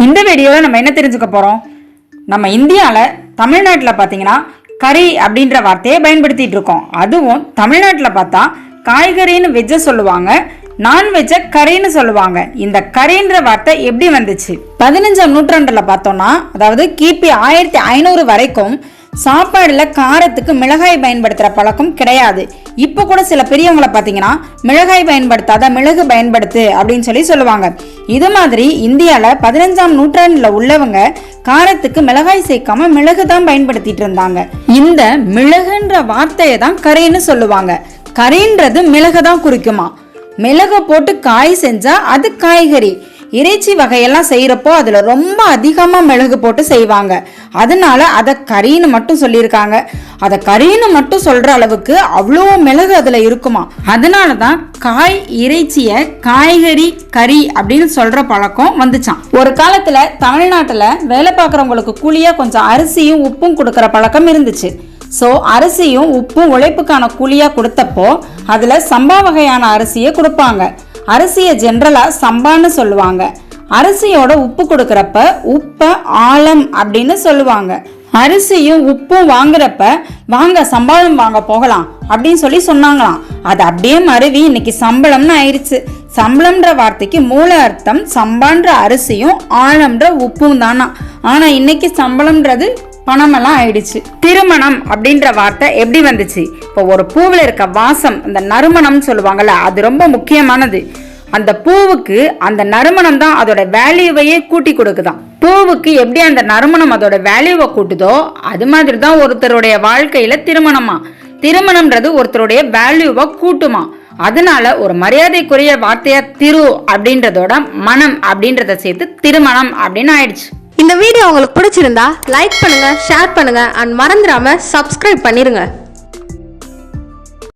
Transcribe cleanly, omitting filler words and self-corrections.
இந்த வீடியோவில் நம்ம என்ன தெரிஞ்சுக்க போகிறோம்? நம்ம இந்தியாவில் தமிழ்நாட்டில் பார்த்தீங்கன்னா கறி அப்படின்ற வார்த்தையை பயன்படுத்திட்டு இருக்கோம். அதுவும் தமிழ்நாட்டில் பார்த்தா காய்கறின்னு வெஜ்ஜை சொல்லுவாங்க, நான்வெஜ்ஜை கறின்னு சொல்லுவாங்க. இந்த கறின்ற வார்த்தை எப்படி வந்துச்சு? 15ஆம் நூற்றாண்டில் பார்த்தோம்னா, அதாவது கிபி 1500 வரைக்கும் சாப்பாடுல காரத்துக்கு மிளகாய் பயன்படுத்துற பழக்கம் கிடையாது. இப்போ கூட சில பெரியவங்களை பார்த்தீங்கன்னா மிளகாய் பயன்படுத்தாத மிளகு பயன்படுத்து அப்படின்னு சொல்லுவாங்க. இது மாதிரி இந்தியாவில் 15ஆம் நூற்றாண்டுல உள்ளவங்க காரத்துக்கு மிளகாய் சேர்க்காம மிளகு தான் பயன்படுத்திட்டு இருந்தாங்க. இந்த மிளகுன்ற வார்த்தையை தான் கறின்னு சொல்லுவாங்க. கறின்றது மிளகு தான் குறிக்குமா. மிளகு போட்டு காய் செஞ்சா அது காய்கறி. இறைச்சி வகையெல்லாம் செய்யறப்போ அதுல ரொம்ப அதிகமா மிளகு போட்டு செய்வாங்க. அதனால அதை கறின்னு மட்டும் சொல்லியிருக்காங்க. அதை கறின்னு மட்டும் சொல்ற அளவுக்கு அவ்வளோ மிளகு அதுல இருக்குமா. அதனாலதான் காய் இறைச்சிய காய்கறி கறி அப்படின்னு சொல்ற பழக்கம் வந்துச்சான். ஒரு காலத்துல தமிழ்நாட்டுல வேலை பார்க்கறவங்களுக்கு கூலியா கொஞ்சம் அரிசியும் உப்பும் கொடுக்கற பழக்கம் இருந்துச்சு. ஸோ அரிசியும் உப்பும் உழைப்புக்கான கூலியா கொடுத்தப்போ அதுல சம்பா வகையான அரிசியை கொடுப்பாங்க. அரிசியை ஜென்ரலா சம்பான்னு சொல்லுவாங்க. அரிசியோட உப்பு கொடுக்கறப்ப உப்ப ஆழம் அப்படின்னு சொல்லுவாங்க. அரிசியும் உப்பும் வாங்குறப்ப வாங்க சம்பளம் வாங்க போகலாம் அப்படின்னு சொன்னாங்களாம். அது அப்படியே மருவி இன்னைக்கு சம்பளம்னு ஆயிடுச்சு. சம்பளம்ன்ற வார்த்தைக்கு மூல அர்த்தம் சம்பான்ற அரிசியும் ஆழம்ன்ற உப்பும் தானா. ஆனா இன்னைக்கு சம்பளம்ன்றது பணமெல்லாம் ஆயிடுச்சு. திருமணம் அப்படின்ற வார்த்தை எப்படி வந்துச்சு? இப்போ ஒரு பூவில் இருக்க வாசம், அந்த நறுமணம் சொல்லுவாங்கல்ல, அது ரொம்ப முக்கியமானது. அந்த பூவுக்கு அந்த நறுமணம் தான் அதோட வேல்யூவையே கூட்டி கொடுக்குதான். பூவுக்கு எப்படி அந்த நறுமணம் அதோட வேல்யூவை கூட்டுதோ அது மாதிரி தான் ஒருத்தருடைய வாழ்க்கையில திருமணம்ன்றது ஒருத்தருடைய வேல்யூவை கூட்டுமா. அதனால ஒரு மரியாதைக்குரிய வார்த்தையா திரு அப்படின்றதோட மனம் அப்படின்றத சேர்த்து திருமணம் அப்படின்னு ஆயிடுச்சு. இந்த வீடியோ உங்களுக்கு பிடிச்சிருந்தா லைக் பண்ணுங்க, ஷேர் பண்ணுங்க அண்ட் மறந்துடாம சப்ஸ்கிரைப் பண்ணிருங்க.